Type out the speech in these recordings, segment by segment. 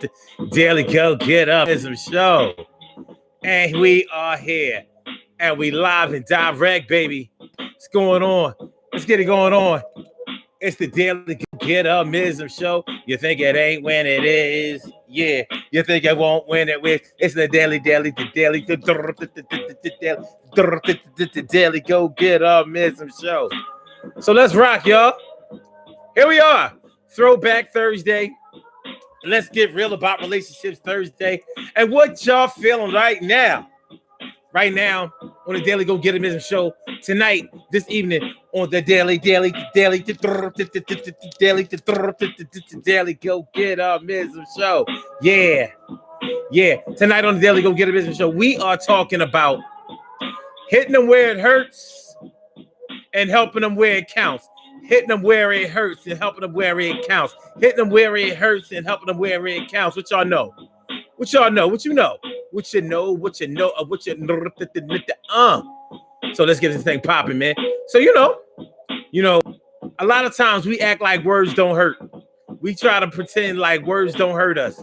with the Daily Go Get Upism show. And we are here. And we live and direct, baby. What's going on? Let's get it going on. It's the Daily Get Upism show. You think it ain't when it is? Yeah. You think it won't when it is? It's the Daily Go Get Upism show. So let's rock, y'all. Here we are. Throwback Thursday. Let's get real about relationships Thursday. And what y'all feeling right now? Right now on the Daily Go Get Upism show. Tonight, this evening on the Daily Go Get Upism show. Yeah. Tonight on the Daily Go Get Upism show, we are talking about hitting them where it hurts and helping them where it counts. Hitting them where it hurts and helping them where it counts. Hitting them where it hurts and helping them where it counts. What y'all know? What y'all know? What you know? What you know? What you know? What you know? So let's get this thing popping, man. So you know, a lot of times we act like words don't hurt. We try to pretend like words don't hurt us,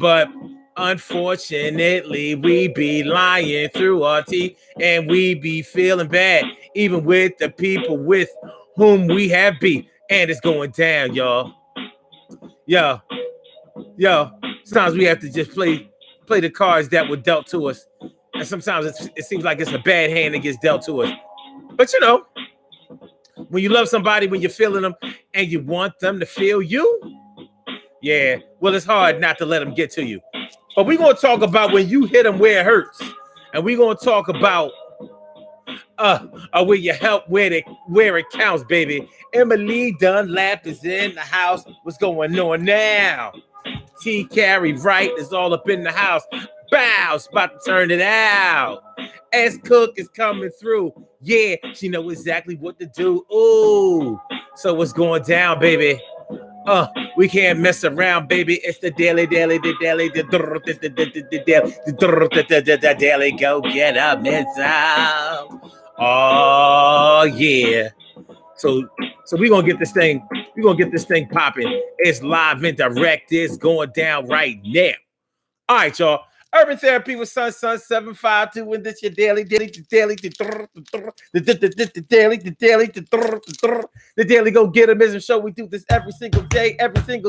but unfortunately, we be lying through our teeth, and we be feeling bad, even with the people with whom we have beef, and it's going down, y'all. Yo. Sometimes we have to just play the cards that were dealt to us, and sometimes it seems like it's a bad hand that gets dealt to us. But you know, when you love somebody, when you're feeling them, and you want them to feel you, yeah, well, it's hard not to let them get to you. But we're gonna talk about when you hit them where it hurts, and we're gonna talk about where you help where it counts, baby. Emily Dunlap is in the house. What's going on now? T. Carey Wright is all up in the house. Bow's about to turn it out. S. Cook is coming through. Yeah, she know exactly what to do. Ooh, so what's going down, baby? We can't mess around, baby. It's the Daily Go Get Upism. Oh yeah. So we're gonna get this thing popping. It's live and direct. It's going down right now. All right, y'all. Urban Therapy with Sun 752, and this your daily Go Get Upism show. We do this every single day, every day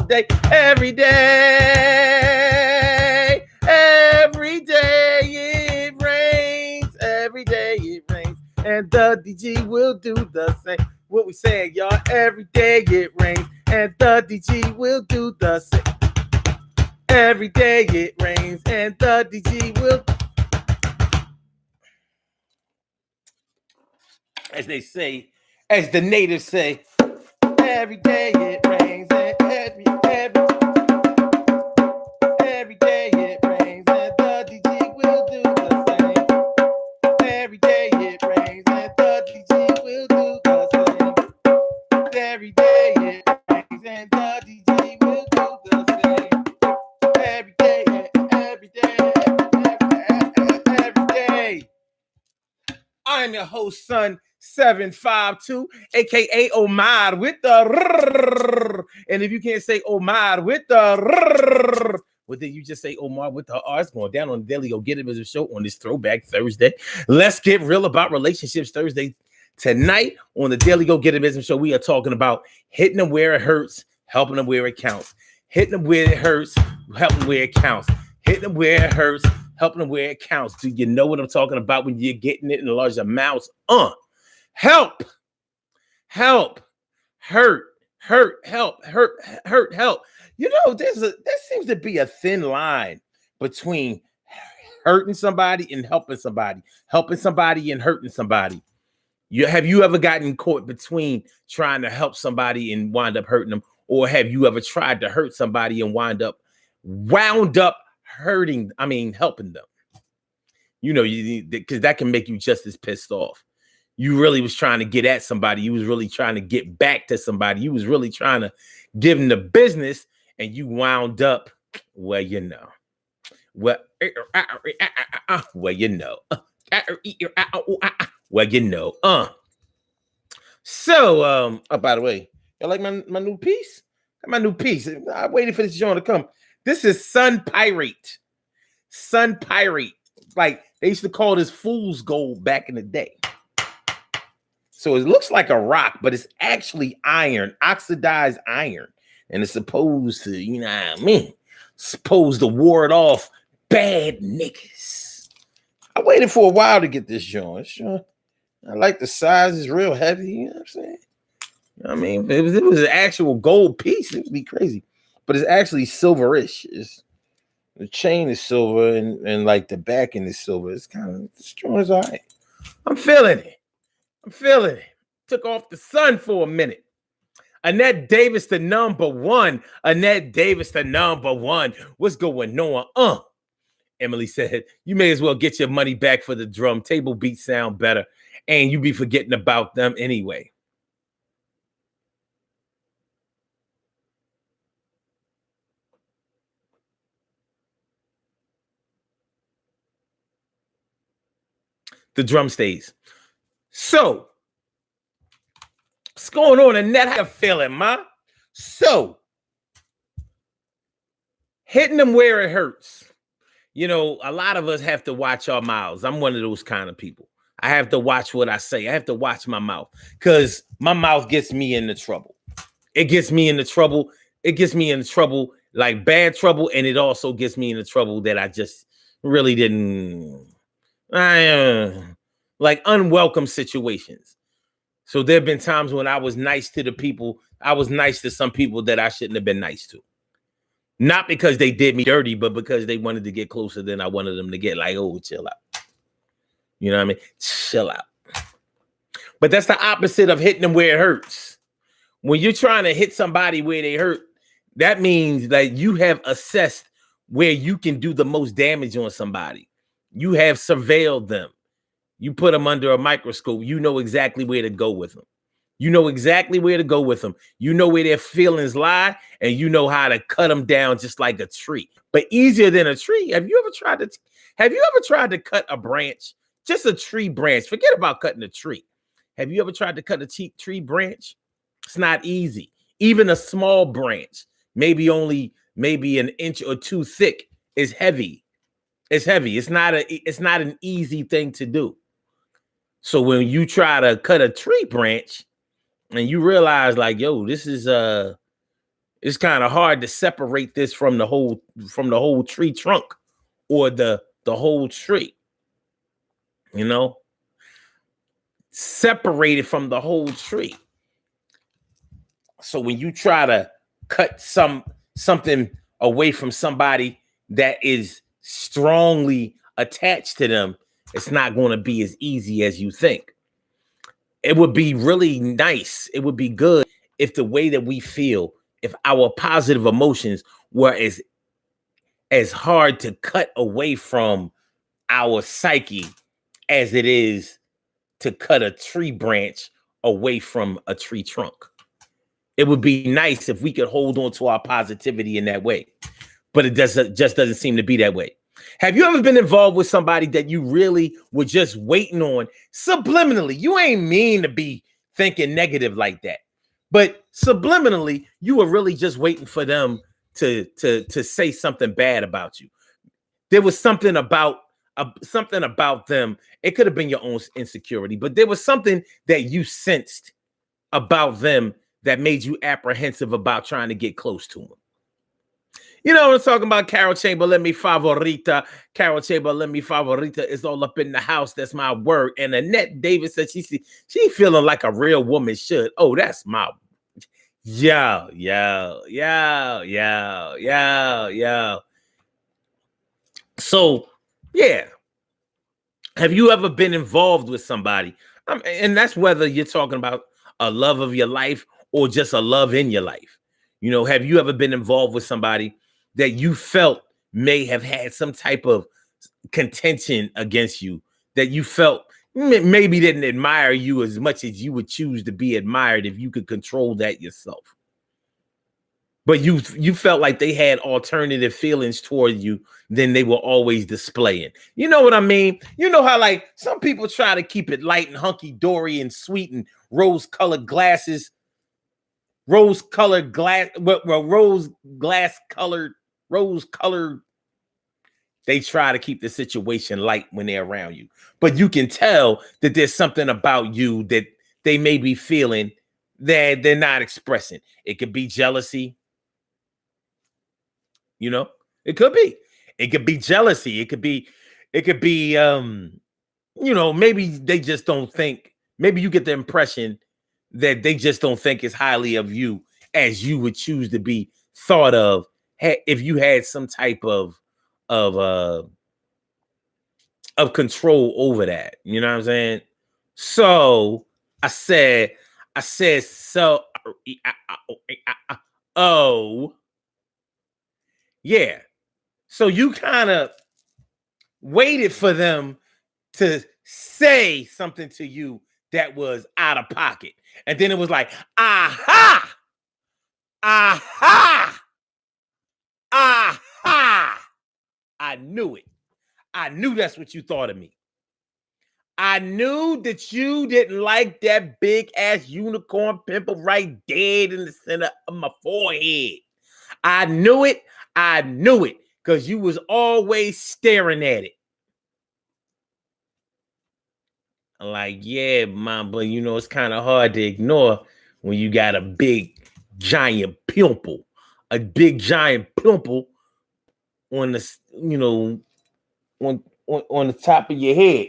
it rains, and the DG will do the same. What we saying, y'all? Every day it rains, and the DG will do the same. Every day it rains, and the DG will, as they say, as the natives say, every day it rains, and every day it rains, and the DG will do the same. Every day it rains, and the DG will do the same. Every day it rains, and the DG will do the same. Every day. I'm your host, Sun 752, aka Omar with the, and if you can't say Omar with the, well, then you just say Omar with the R. It's going down on the Daily Go Get Upism show on this Throwback Thursday. Let's get real about relationships Thursday. Tonight on the Daily Go Get Upism show, we are talking about hitting them where it hurts, helping them where it counts. Hitting them where it hurts, helping them where it counts. Hitting them where it hurts, helping them where it counts. Do you know what I'm talking about when you're getting it in large amounts? Help, hurt, help. You know, there seems to be a thin line between hurting somebody and helping somebody and hurting somebody. Have you ever gotten caught between trying to help somebody and wind up hurting them? Or have you ever tried to hurt somebody and wound up helping them? You know, because that can make you just as pissed off. You really was trying to get at somebody. You was really trying to get back to somebody. You was really trying to give them the business, and you wound up, well, you know. Well, you know. So, by the way, y'all like my new piece? My new piece. I waited for this joint to come. This is Sun Pyrite. Sun Pyrite. Like they used to call this fool's gold back in the day. So it looks like a rock, but it's actually iron, oxidized iron. And it's supposed to, you know what I mean? Supposed to ward off bad niggas. I waited for a while to get this joint. Sure. I like the size, it's real heavy. You know what I'm saying? I mean, if it was an actual gold piece, it would be crazy. But it's actually silverish. The chain is silver and like the backing is silver. It's kind of strong as all right. I'm feeling it. Took off the sun for a minute. Annette Davis, the number one. Annette Davis, the number one. What's going on? Emily said, you may as well get your money back for the drum. Table beats sound better. And you be forgetting about them anyway. The drum stays. So, what's going on, Annette? How you feeling, ma? So, hitting them where it hurts. You know, a lot of us have to watch our mouths. I'm one of those kind of people. I have to watch what I say. I have to watch my mouth because my mouth gets me into trouble. It gets me into trouble. It gets me into trouble, like bad trouble, and it also gets me into trouble that I just really didn't. Like unwelcome situations. So there have been times when I was nice to the people. I was nice to some people that I shouldn't have been nice to. Not because they did me dirty, but because they wanted to get closer than I wanted them to get. Like, oh, chill out. You know what I mean? Chill out. But that's the opposite of hitting them where it hurts. When you're trying to hit somebody where they hurt, that means that you have assessed where you can do the most damage on somebody. You have surveilled them. You put them under a microscope. You know exactly where to go with them. You know exactly where to go with them. You know where their feelings lie, and you know how to cut them down just like a tree. But easier than a tree. Have you ever tried to cut a branch? Just a tree branch. Forget about cutting a tree. Have you ever tried to cut a tree branch? It's not easy. Even a small branch, maybe an inch or two thick, is heavy. It's heavy. It's not an easy thing to do. So when you try to cut a tree branch and you realize like, yo, this is it's kind of hard to separate this from the whole tree trunk or the whole tree. You know? Separated from the whole tree. So when you try to cut something away from somebody that is strongly attached to them, it's not going to be as easy as you think. It would be really nice. It would be good if the way that we feel, if our positive emotions were as hard to cut away from our psyche as it is to cut a tree branch away from a tree trunk. It would be nice if we could hold on to our positivity in that way, but it just doesn't seem to be that way. Have you ever been involved with somebody that you really were just waiting on subliminally? You ain't mean to be thinking negative like that, but subliminally, you were really just waiting for them to say something bad about you. There was something about them. It could have been your own insecurity, but there was something that you sensed about them that made you apprehensive about trying to get close to them. You know what I'm talking about? Carol Chamberlain, mi favorita. Carol Chamberlain, mi favorita is all up in the house. That's my word. And Annette Davis said she feeling like a real woman should. Oh, that's my yo. So, yeah. Have you ever been involved with somebody? And that's whether you're talking about a love of your life or just a love in your life. You know, have you ever been involved with somebody that you felt may have had some type of contention against you, that you felt maybe didn't admire you as much as you would choose to be admired if you could control that yourself? But you felt like they had alternative feelings toward you than they were always displaying. You know what I mean? You know how like some people try to keep it light and hunky-dory and sweet and rose-colored glasses, rose-colored glass colored rose-colored. They try to keep the situation light when they're around you. But you can tell that there's something about you that they may be feeling that they're not expressing. It could be jealousy. You know, it could be. It could be jealousy. It could be, maybe they just don't think, maybe you get the impression that they just don't think as highly of you as you would choose to be thought of if you had some type of control over that. You know what I'm saying? So I said, so, oh, yeah. So you kind of waited for them to say something to you that was out of pocket. And then it was like, aha, aha, aha. I knew it. I knew that's what you thought of me. I knew that you didn't like that big ass unicorn pimple right dead in the center of my forehead. I knew it. I knew it because you was always staring at it. I'm like, yeah, mom, but it's kind of hard to ignore when you got a big giant pimple, on the, on the top of your head.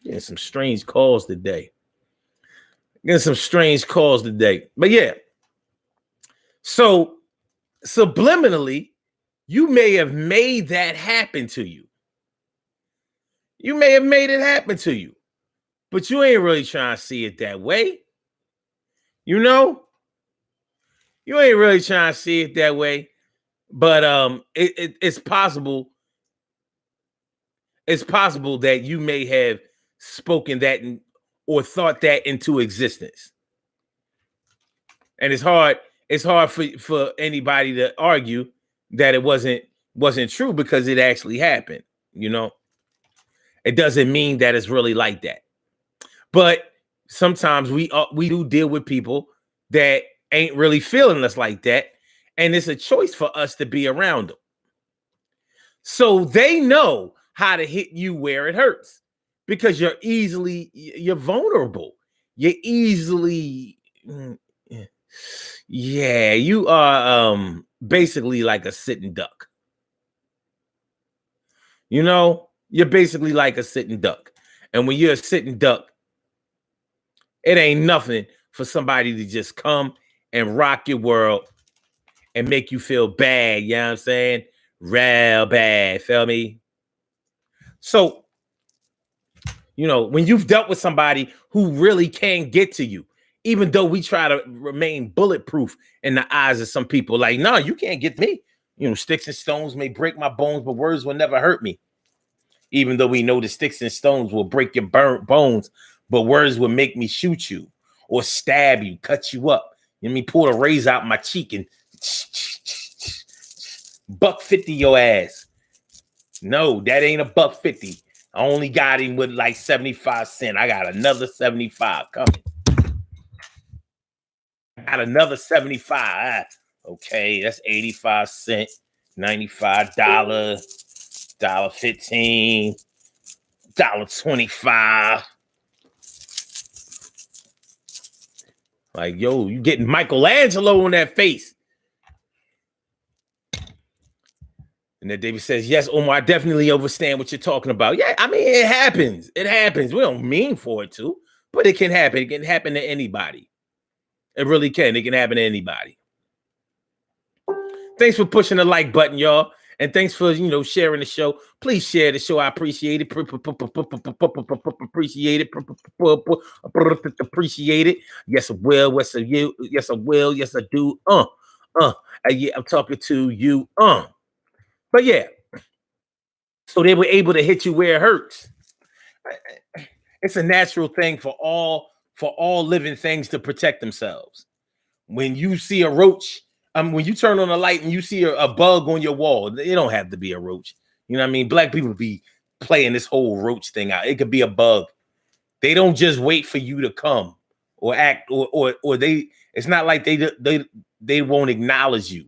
Yeah, some strange calls today. But yeah. So subliminally, you may have made that happen to you. You may have made it happen to you, but you ain't really trying to see it that way. You ain't really trying to see it that way, but it's possible. It's possible that you may have spoken that or thought that into existence. And it's hard for anybody to argue that it wasn't true because it actually happened. It doesn't mean that it's really like that. But sometimes we do deal with people that ain't really feeling us like that, and it's a choice for us to be around them. So they know how to hit you where it hurts because you're vulnerable. You're easily, yeah, you are basically like a sitting duck. You're basically like a sitting duck. And when you're a sitting duck, it ain't nothing for somebody to just come and rock your world and make you feel bad. You know what I'm saying? Real bad. Feel me? So, when you've dealt with somebody who really can't get to you, even though we try to remain bulletproof in the eyes of some people, like, no, you can't get me. Sticks and stones may break my bones, but words will never hurt me. Even though we know the sticks and stones will break your bones, but words will make me shoot you or stab you, cut you up. Pull a razor out my cheek and $1.50 your ass. No, that ain't $1.50. I only got him with like 75 cents. I got another 75 coming. I got another 75. Okay, that's 85 cents, $95, $1.15, $1.25. Like, yo, you getting Michelangelo on that face. And then David says, yes, Omar, I definitely understand what you're talking about. Yeah, I mean, it happens. It happens. We don't mean for it to, but it can happen. It can happen to anybody. It really can. It can happen to anybody. Thanks for pushing the like button, y'all. And thanks for, sharing the show. Please share the show. I appreciate it. Appreciate it. Appreciate it. Yes, I will. Yes, I will. Yes, I will. Yes, I do. Yeah, I'm talking to you. But yeah. So they were able to hit you where it hurts. It's a natural thing for all living things to protect themselves. When you see a roach, when you turn on a light and you see a bug on your wall, it don't have to be a roach. You know what I mean? Black people be playing this whole roach thing out. It could be a bug. They don't just wait for you to come or act or they. It's not like they won't acknowledge you.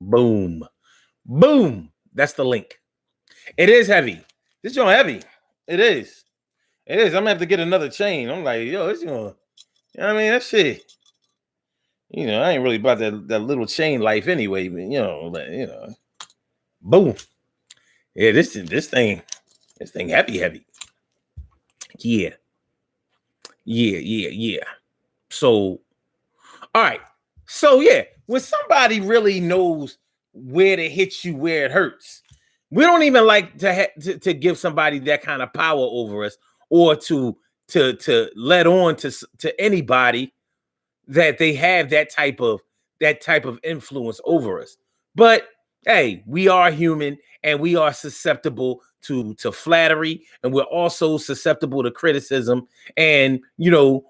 Boom. Boom. That's the link. It is heavy. This joint heavy. It is. It is. I'm gonna have to get another chain. I'm like, yo, it's gonna, you know what I mean? That shit. You know, I ain't really about that little chain life anyway, but boom. Yeah, this thing heavy. Yeah. Yeah. So, all right. So yeah, when somebody really knows where to hit you where it hurts, we don't even like to give somebody that kind of power over us, or to let on to anybody that they have that type of influence over us. But hey, we are human and we are susceptible to flattery, and we're also susceptible to criticism, and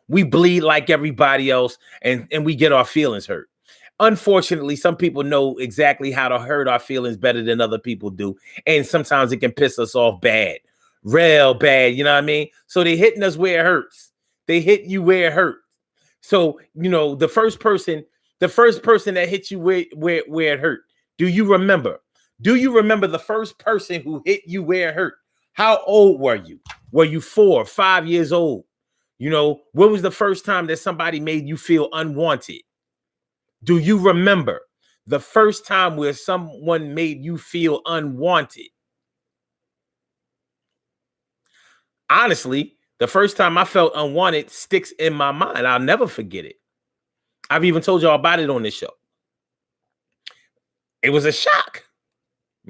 we bleed like everybody else, and we get our feelings hurt. Unfortunately, some people know exactly how to hurt our feelings better than other people do, and sometimes it can piss us off bad, real bad, you know what I mean? So they're hitting us where it hurts. They hit you where it hurts. So, the first person that hit you where it hurt. Do you remember? Do you remember the first person who hit you where it hurt? How old were you? Were you 4 or 5 years old? When was the first time that somebody made you feel unwanted? Do you remember the first time where someone made you feel unwanted? Honestly, the first time I felt unwanted sticks in my mind. I'll never forget it. I've even told y'all about it on this show. It was a shock.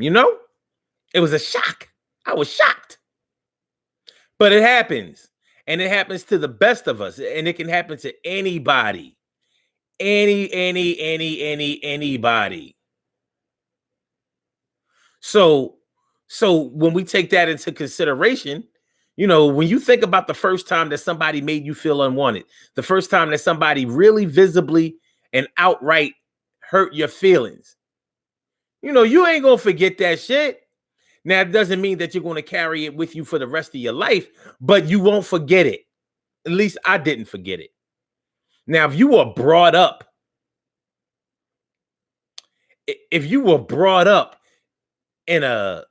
It was a shock. I was shocked. But it happens. And it happens to the best of us. And it can happen to anybody. Anybody. So when we take that into consideration, when you think about the first time that somebody made you feel unwanted, the first time that somebody really visibly and outright hurt your feelings, you ain't gonna forget that shit. Now, it doesn't mean that you're going to carry it with you for the rest of your life, but you won't forget it. At least I didn't forget it. Now, if you were brought up in a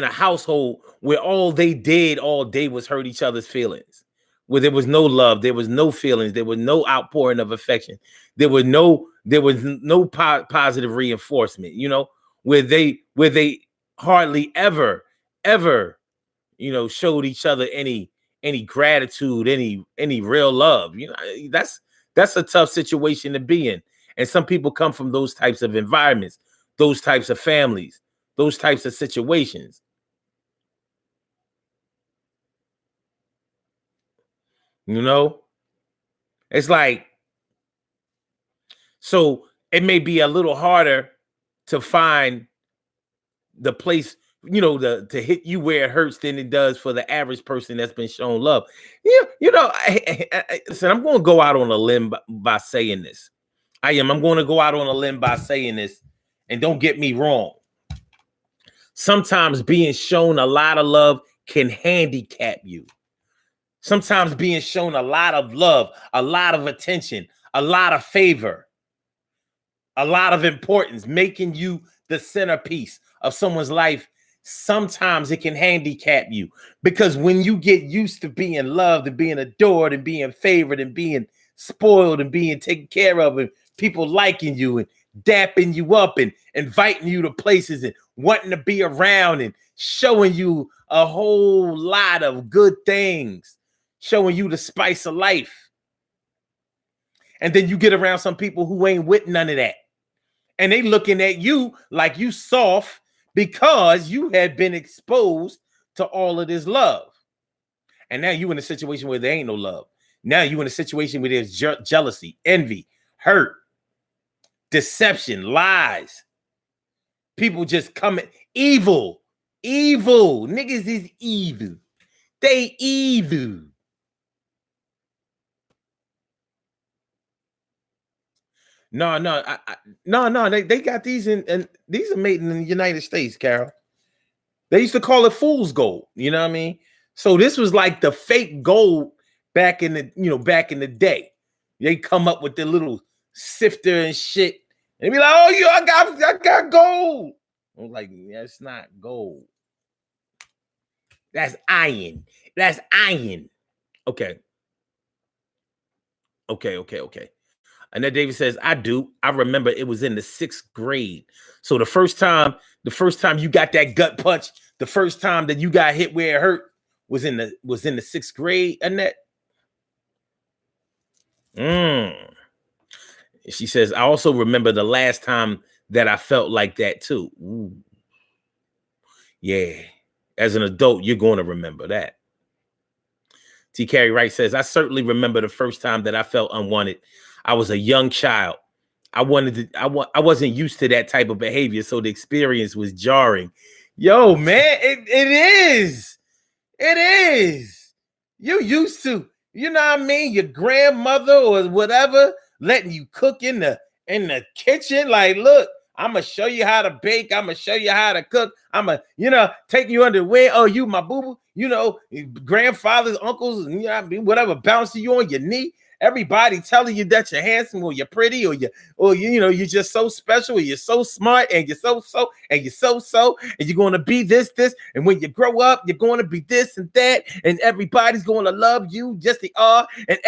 household where all they did all day was hurt each other's feelings, where there was no love, there was no feelings, there was no outpouring of affection, there was no positive reinforcement, where they hardly ever showed each other any gratitude, any real love. That's a tough situation to be in. And some people come from those types of environments, those types of families, those types of situations. It's like, so it may be a little harder to find the place, to hit you where it hurts than it does for the average person that's been shown love. Listen, I'm going to go out on a limb by saying this. I'm going to go out on a limb by saying this, and don't get me wrong. Sometimes being shown a lot of love can handicap you. Sometimes being shown a lot of love, a lot of attention, a lot of favor, a lot of importance, making you the centerpiece of someone's life, sometimes it can handicap you, because when you get used to being loved and being adored and being favored and being spoiled and being taken care of, and people liking you and dapping you up and inviting you to places and wanting to be around and showing you a whole lot of good things, showing you the spice of life. And then you get around some people who ain't with none of that. And they looking at you like you soft because you had been exposed to all of this love. And now you in a situation where there ain't no love. Now you in a situation where there's jealousy, envy, hurt, deception, lies. People just coming evil. Niggas is evil. They evil. No. They got these and these are made in the United States, Carol. They used to call it fool's gold. You know what I mean? So this was like the fake gold back in the day. They come up with the little sifter and shit And be like, oh, I got gold. I'm like, that's not gold. That's iron. That's iron. Okay. Okay. Annette Davis says, I do. I remember it was in the 6th grade. So the first time you got that gut punch, the first time that you got hit where it hurt was in the 6th grade, Annette. She says, I also remember the last time that I felt like that too. Ooh. Yeah. As an adult, you're going to remember that. T. Carey Wright says, I certainly remember the first time that I felt unwanted. I was a young child. I wasn't used to that type of behavior, so the experience was jarring. Yo, man, it is. It is. You used to, you know what I mean? Your grandmother or whatever letting you cook in the kitchen. Like, look, I'm gonna show you how to bake. I'm gonna show you how to cook. I'm gonna, take you under the wing. Oh, you my boo boo. Grandfathers, uncles, whatever, bouncing you on your knee. Everybody telling you that you're handsome or you're pretty or you're just so special or you're so smart and you're so and you're going to be this and when you grow up you're going to be this and that and everybody's going to love you just the and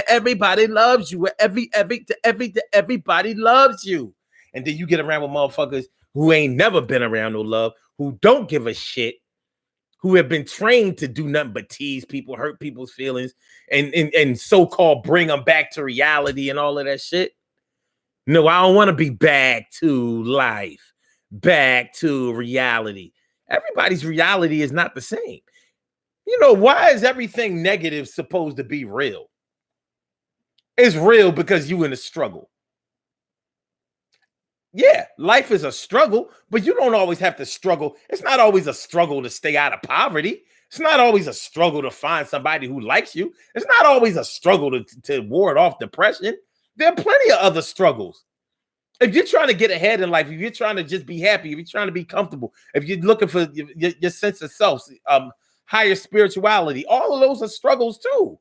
everybody loves you. Everybody loves you. And then you get around with motherfuckers who ain't never been around no love, who don't give a shit, who have been trained to do nothing but tease people, hurt people's feelings, and so-called bring them back to reality and all of that shit. No, I don't want to be back to life, back to reality. Everybody's reality is not the same. Why is everything negative supposed to be real? It's real because you in a struggle. Yeah, life is a struggle, but you don't always have to struggle. It's not always a struggle to stay out of poverty. It's not always a struggle to find somebody who likes you. It's not always a struggle to ward off depression. There are plenty of other struggles. If you're trying to get ahead in life, if you're trying to just be happy, if you're trying to be comfortable, if you're looking for your sense of self, higher spirituality, all of those are struggles too.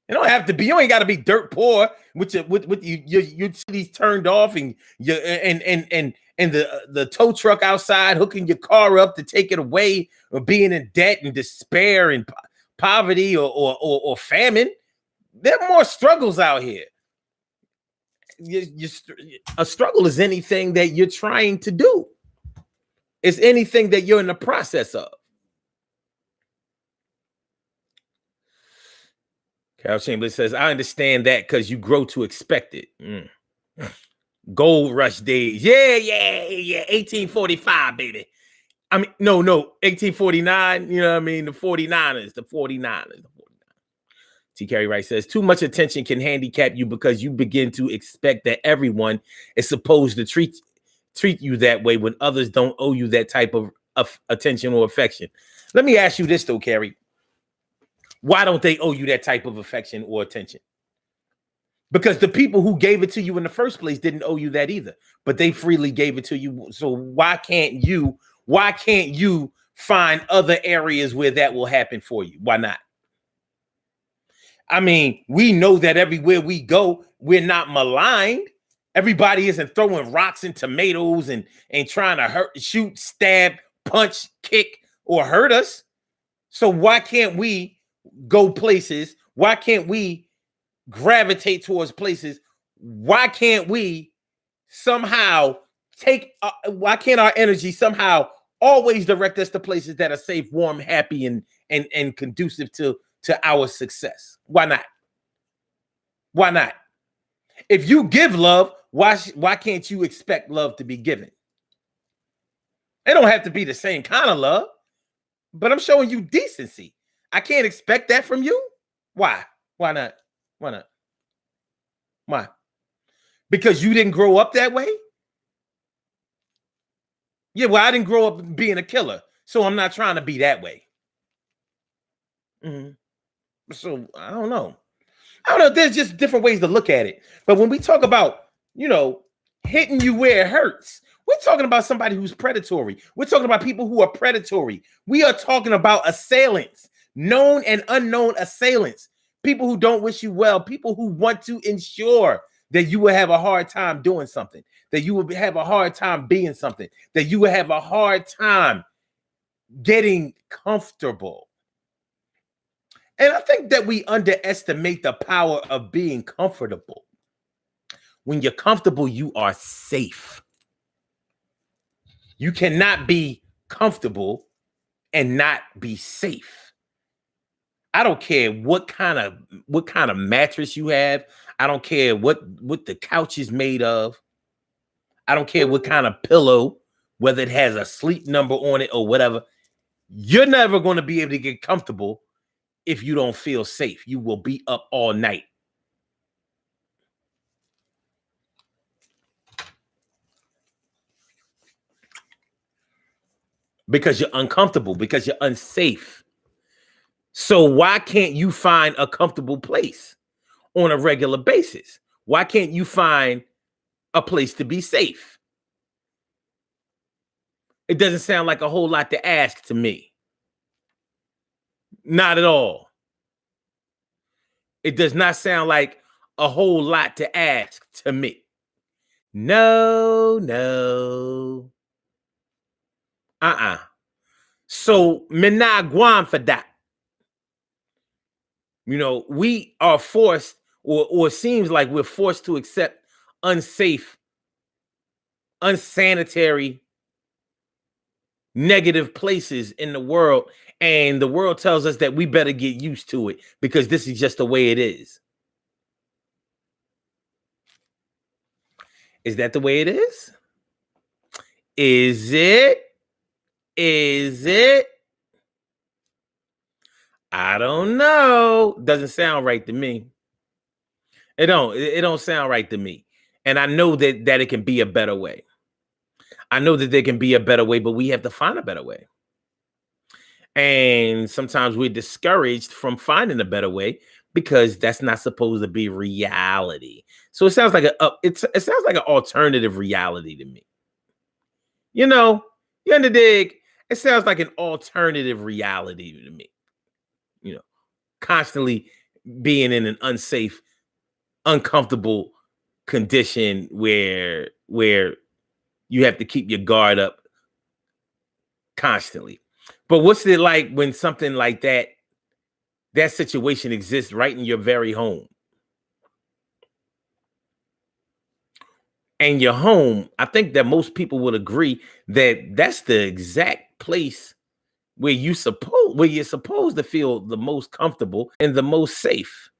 You don't have to be. You ain't got to be dirt poor with your utilities turned off and the tow truck outside hooking your car up to take it away, or being in debt and despair and poverty or famine. There are more struggles out here. A struggle is anything that you're trying to do. It's anything that you're in the process of. Carol Chamberlain says, I understand that because you grow to expect it. Gold rush days. Yeah. 1845, baby. I mean, no, 1849. You know what I mean? The 49ers. T. Carey Wright says, too much attention can handicap you because you begin to expect that everyone is supposed to treat you that way when others don't owe you that type of attention or affection. Let me ask you this, though, Carrie. Why don't they owe you that type of affection or attention? Because the people who gave it to you in the first place didn't owe you that either, but they freely gave it to you. So why can't you find other areas where that will happen for you? Why not? I mean, we know that everywhere we go, we're not maligned. Everybody isn't throwing rocks and tomatoes and trying to shoot, stab, punch, kick, or hurt us. So why can't we go places? Why can't we gravitate towards places? Why can't we somehow why can't our energy somehow always direct us to places that are safe, warm, happy, and conducive to our success? Why not? Why not? If you give love, why can't you expect love to be given? It don't have to be the same kind of love, but I'm showing you decency. I can't expect that from you. Why? Why not? Why not? Why? Because you didn't grow up that way? Yeah, well, I didn't grow up being a killer, so I'm not trying to be that way. So I don't know. There's just different ways to look at it. But when we talk about, hitting you where it hurts, we're talking about somebody who's predatory. We're talking about people who are predatory. We are talking about assailants, known and unknown assailants, people who don't wish you well, people who want to ensure that you will have a hard time doing something, that you will have a hard time being something, that you will have a hard time getting comfortable. And I think that we underestimate the power of being comfortable. When you're comfortable, you are safe. You cannot be comfortable and not be safe. I don't care what kind of mattress you have. I don't care what the couch is made of. I don't care what kind of pillow, whether it has a sleep number on it or whatever. You're never going to be able to get comfortable if you don't feel safe. You will be up all night. Because you're uncomfortable, because you're unsafe. So why can't you find a comfortable place on a regular basis? Why can't you find a place to be safe? It doesn't sound like a whole lot to ask to me. Not at all. It does not sound like a whole lot to ask to me. No. So, menagwan for that. You know, we are forced, or it seems like we're forced to accept unsafe, unsanitary, negative places in the world. And the world tells us that we better get used to it because this is just the way it is. Is that the way it is? Is it? Is it? I don't know. Doesn't sound right to me. It don't sound right to me. And I know that it can be a better way. I know that there can be a better way, but we have to find a better way. And sometimes we're discouraged from finding a better way because that's not supposed to be reality. So it sounds like it sounds like an alternative reality to me. You know, you under dig? It sounds like an alternative reality to me. You know, constantly being in an unsafe, uncomfortable condition where you have to keep your guard up constantly. But what's it like when something like that situation exists right in your very home? And your home, I think that most people would agree that that's the exact place where you're supposed to feel the most comfortable and the most safe.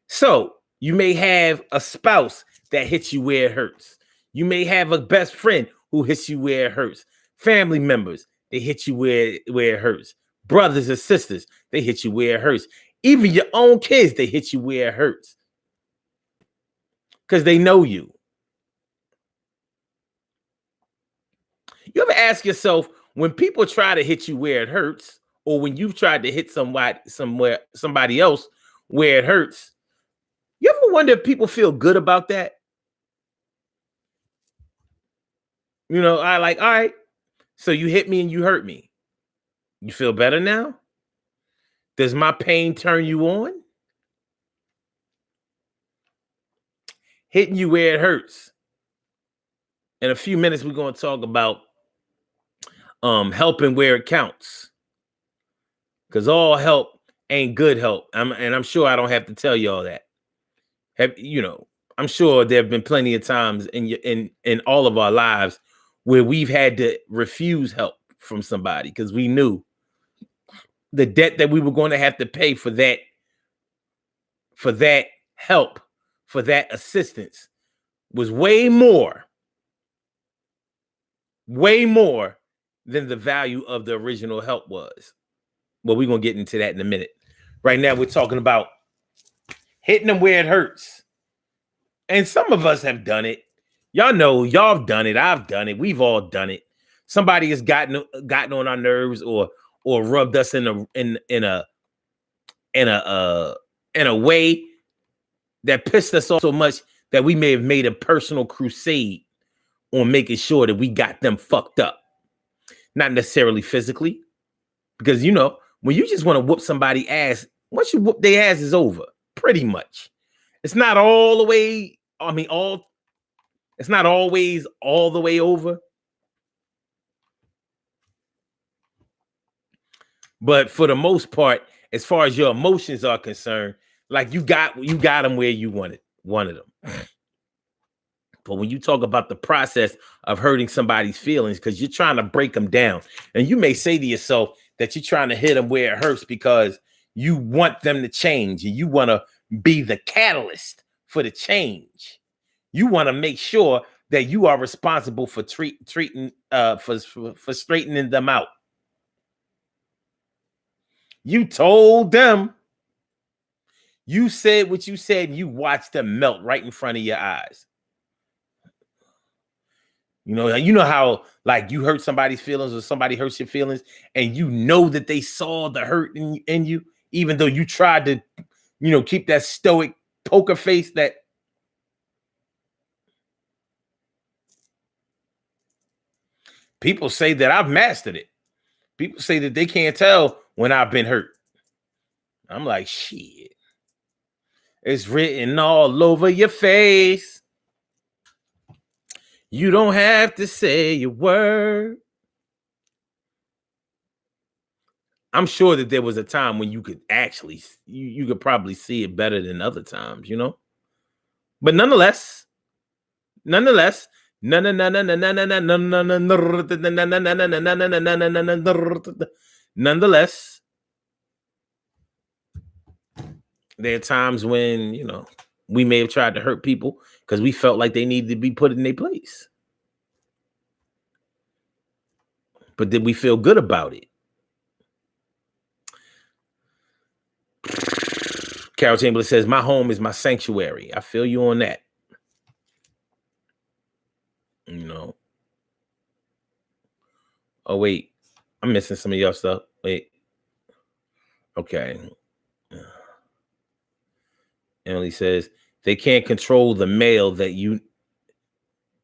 So you may have a spouse that hits you where it hurts. You may have a best friend who hits you where it hurts. Family members, they hit you where it hurts. Brothers and sisters, they hit you where it hurts. Even your own kids, they hit you where it hurts. Because they know you. You ever ask yourself, when people try to hit you where it hurts, or when you've tried to hit somebody else where it hurts, you ever wonder if people feel good about that? You know, all right, so you hit me and you hurt me. You feel better now? Does my pain turn you on? Hitting you where it hurts. In a few minutes, we're going to talk about helping where it counts. Because all help ain't good help. I'm sure I don't have to tell you all that. I'm sure there have been plenty of times in all of our lives where we've had to refuse help from somebody because we knew the debt that we were going to have to pay for that help, for that assistance was way more than the value of the original help was. Well, we're going to get into that in a minute. Right now, we're talking about hitting them where it hurts. And some of us have done it. Y'all know, y'all have done it. I've done it. We've all done it. Somebody has gotten on our nerves or rubbed us in a way that pissed us off so much that we may have made a personal crusade on making sure that we got them fucked up. Not necessarily physically, because, you know, when you just want to whoop somebody's ass, once you whoop their ass, is over, pretty much. It's not all the way, it's not always all the way over. But for the most part, as far as your emotions are concerned, like you got them where you wanted them. But when you talk about the process of hurting somebody's feelings, because you're trying to break them down, and you may say to yourself that you're trying to hit them where it hurts because you want them to change and you want to be the catalyst for the change. You want to make sure that you are responsible for treating for straightening them out. You told them, you said what you said, and you watched them melt right in front of your eyes. You know how like you hurt somebody's feelings or somebody hurts your feelings, and you know that they saw the hurt in you, even though you tried to, keep that stoic poker face. That people say that I've mastered it. People say that they can't tell when I've been hurt. I'm like, shit. It's written all over your face. You don't have to say a word. I'm sure that there was a time when you could actually, you could probably see it better than other times, But nonetheless, nonetheless, there are times when, we may have tried to hurt people because we felt like they needed to be put in their place. But did we feel good about it? Carol Chamberlain says, my home is my sanctuary. I feel you on that. Oh, wait. I'm missing some of your stuff. Wait. Okay. Emily says, they can't control the male that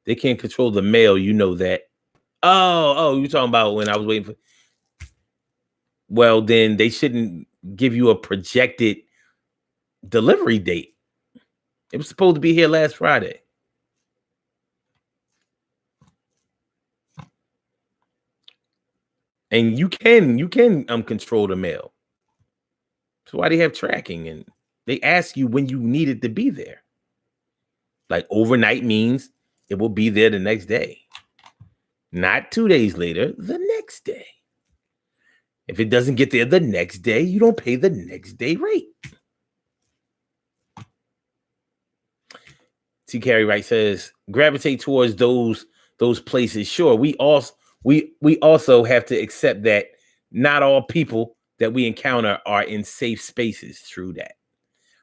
they can't control the male, that. Oh, you're talking about when I was waiting for. Well, then they shouldn't give you a projected delivery date. It was supposed to be here last Friday. And you can control the mail. So why they have tracking, and they ask you when you need it to be there. Like overnight means it will be there the next day. Not 2 days later, the next day. If it doesn't get there the next day, you don't pay the next day rate. T. Carey Wright says, gravitate towards those places. Sure, we also have to accept that not all people that we encounter are in safe spaces. True that.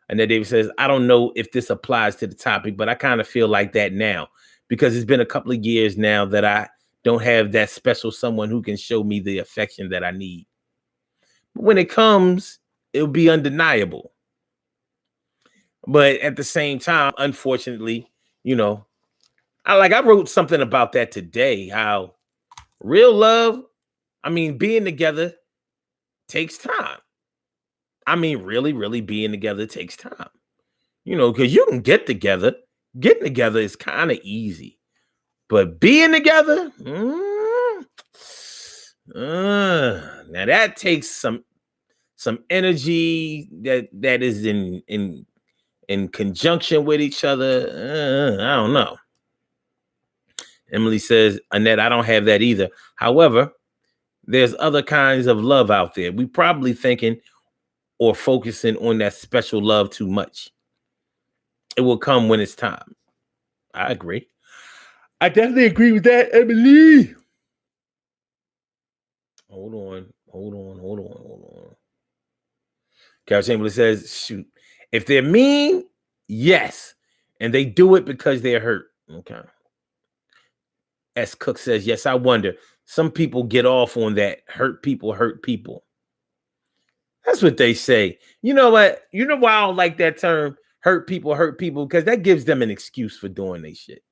And then David says, I don't know if this applies to the topic, but I kind of feel like that now because it's been a couple of years now that I don't have that special someone who can show me the affection that I need. But when it comes, it'll be undeniable. But at the same time, unfortunately, I wrote something about that today, how real love, being together takes time. Really, really being together takes time. Because you can get together. Getting together is kind of easy. But being together, now that takes some energy that is in conjunction with each other. I don't know. Emily says, Annette, I don't have that either. However, there's other kinds of love out there. We probably thinking or focusing on that special love too much. It will come when it's time. I agree. I definitely agree with that, Emily. Hold on. Carol Chamberlain says, shoot, if they're mean, yes. And they do it because they're hurt. Okay. S. Cook says, yes, I wonder. Some people get off on that. Hurt people. That's what they say. You know what? You know why I don't like that term, hurt people, because that gives them an excuse for doing their shit.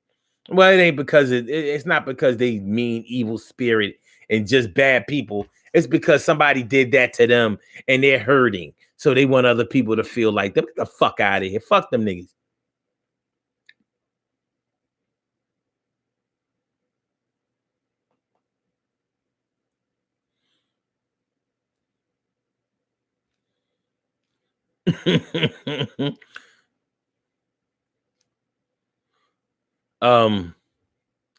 Well, it ain't because it's not because they mean evil spirit and just bad people. It's because somebody did that to them and they're hurting. So they want other people to feel like them. Get the fuck out of here. Fuck them niggas.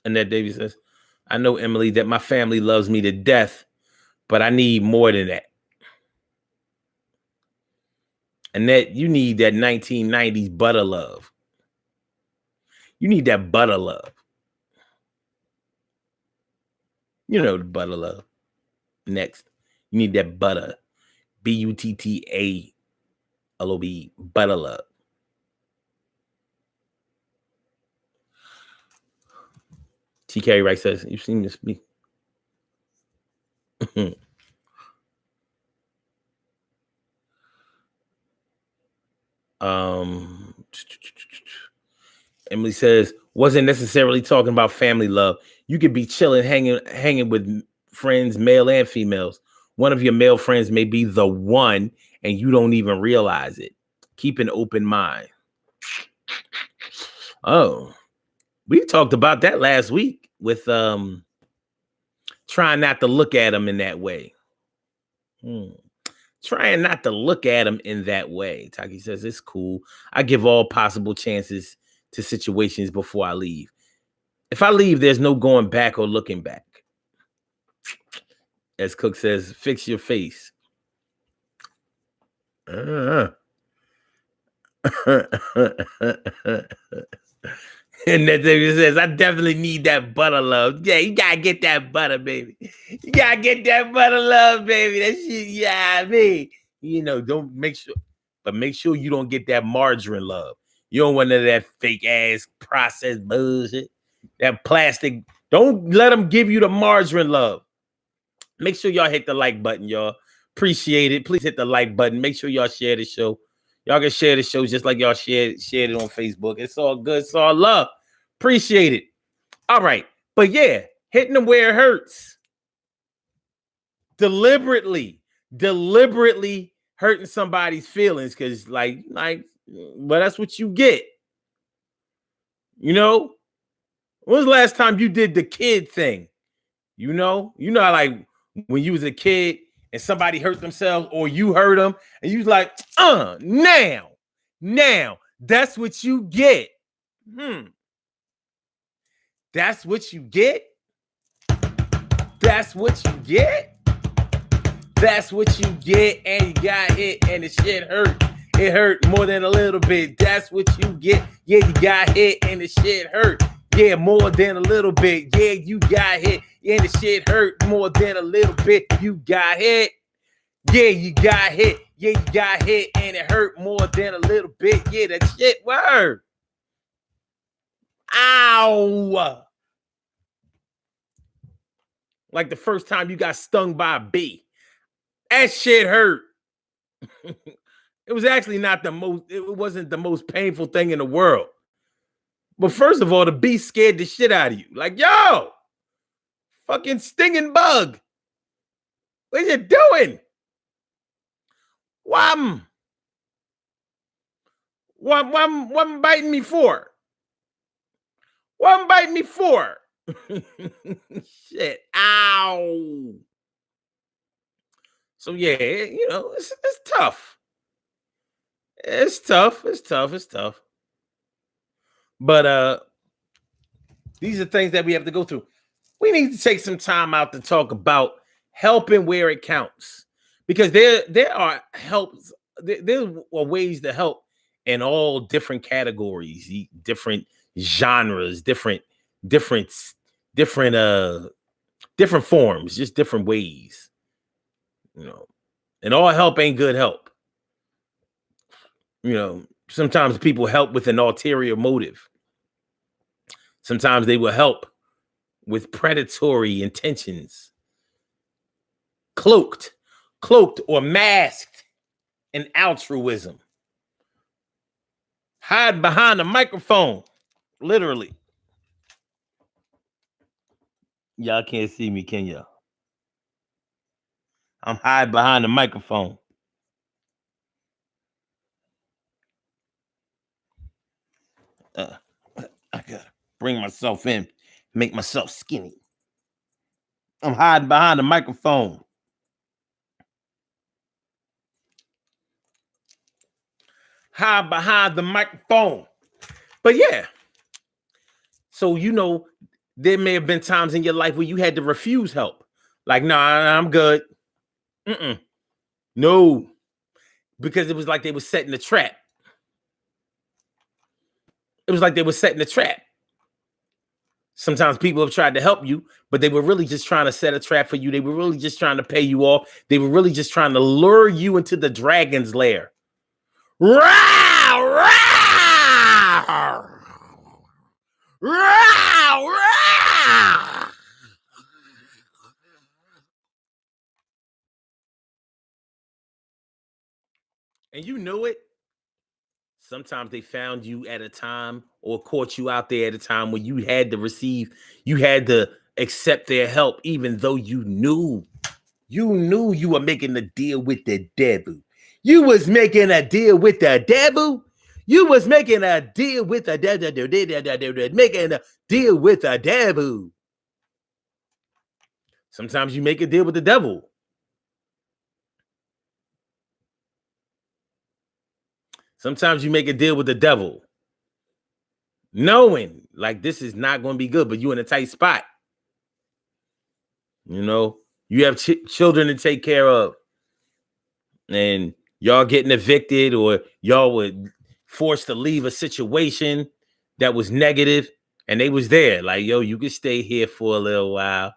Annette Davies says, I know, Emily, that my family loves me to death, but I need more than that. Annette, you need that 1990s butter love. You need that butter love. You know the butter love. Next, you need that butter. BUTTALOB, butter love. TK Rice says, you seem to speak. Emily says, wasn't necessarily talking about family love. You could be chilling, hanging with friends, male and females. One of your male friends may be the one, and you don't even realize it. Keep an open mind. Oh, we talked about that last week with trying not to look at them in that way. Trying not to look at them in that way. Taki says, it's cool. I give all possible chances to situations before I leave. If I leave, there's no going back or looking back. As Cook says, fix your face. And that David says, I definitely need that butter love. Yeah, you gotta get that butter, baby. You gotta get that butter love, baby. That shit, yeah, I mean, you know, make sure you don't get that margarine love. You don't want none of that fake ass processed bullshit. That plastic. Don't let them give you the margarine love. Make sure y'all hit the like button, y'all. Appreciate it. Please hit the like button. Make sure y'all share the show. Y'all can share the show just like y'all shared it on Facebook. It's all good. It's all love. Appreciate it. All right. But yeah, hitting them where it hurts. Deliberately hurting somebody's feelings because like, well, that's what you get. You know? When was the last time you did the kid thing? You know, like when you was a kid and somebody hurt themselves or you hurt them and you was like, now, that's what you get. That's what you get. That's what you get. That's what you get. And you got hit and the shit hurt. It hurt more than a little bit. That's what you get. Yeah, you got hit and the shit hurt. Yeah, more than a little bit. Yeah, you got hit and the shit hurt more than a little bit. You got hit. Yeah, you got hit. Yeah, you got hit and it hurt more than a little bit. Yeah, that shit word. Ow. Like the first time you got stung by a bee. That shit hurt. It was actually it wasn't the most painful thing in the world. But first of all, the bee scared the shit out of you. Like, yo, fucking stinging bug. What are you doing? What am biting me for? What am biting me for? Shit. Ow. So yeah, you know, it's tough. It's tough. But these are things that we have to go through. We need to take some time out to talk about helping where it counts. Because there are helps, there are ways to help in all different categories, different genres, different forms, just different ways. You know, and all help ain't good help. You know, sometimes people help with an ulterior motive. Sometimes they will help with predatory intentions, cloaked or masked in altruism. Hide behind a microphone, literally. Y'all can't see me, can y'all? I'm hiding behind the microphone. I gotta bring myself in, make myself skinny. I'm hiding behind the microphone. Hide behind the microphone. But yeah. So, there may have been times in your life where you had to refuse help. Like, nah, I'm good. No. Because it was like they were setting a trap. It was like they were setting a trap. Sometimes people have tried to help you, but they were really just trying to set a trap for you. They were really just trying to pay you off. They were really just trying to lure you into the dragon's lair. Rawr, rawr, rawr, rawr. And you knew it. Sometimes they found you at a time or caught you out there at a time when you had to accept their help, even though you knew you were making a deal with the devil. You was making a deal with the devil. You was making a deal with the devil. Making a deal with the devil. Sometimes you make a deal with the devil. Sometimes you make a deal with the devil, knowing like this is not going to be good, but you in a tight spot. You have children to take care of, and y'all getting evicted, or y'all were forced to leave a situation that was negative, and they was there like, yo, you can stay here for a little while.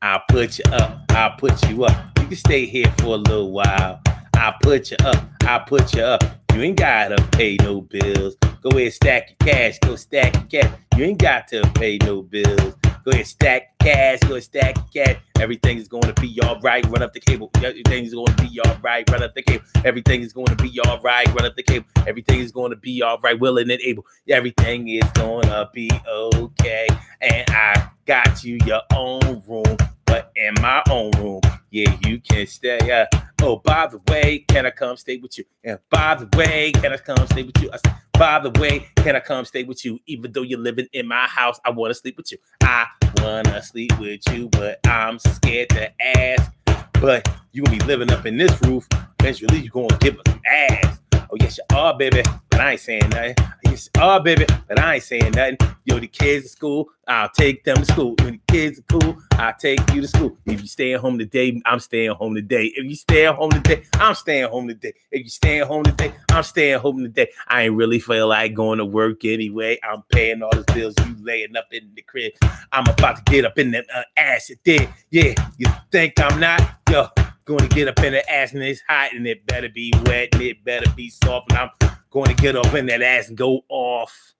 I'll put you up. I'll put you up. You can stay here for a little while. I'll put you up. I'll put you up. You ain't gotta pay no bills. Go ahead, stack your cash. Go stack your cash. You ain't got to pay no bills. Go ahead, stack cash. Go ahead, stack cash. Everything is going to be all right. Run up the cable. Everything is going to be all right. Run up the cable. Everything is going to be all right. Run up the cable. Everything is going to be all right. Willing and able. Everything is going to be okay. And I got you your own room. But in my own room, yeah, you can stay. Oh, by the way, can I come stay with you? And by the way, can I come stay with you? By the way, can I come stay with you? Even though you're living in my house, I want to sleep with you. I want to sleep with you, but I'm scared to ask. But you going to be living up in this roof. Eventually, you're going to give us some ass. Oh, yes, you are, baby, but I ain't saying nothing. Yes, you are, baby, but I ain't saying nothing. Yo, the kids at school, I'll take them to school. When the kids are cool, I'll take you to school. If you staying home today, I'm staying home today. If you staying home today, I'm staying home today. If you staying home today, I'm staying home today. I ain't really feel like going to work anyway. I'm paying all those bills. You laying up in the crib. I'm about to get up in that ass. There. Yeah, you think I'm not? Yo. Going to get up in the ass and it's hot and it better be wet and it better be soft, and I'm going to get up in that ass and go off.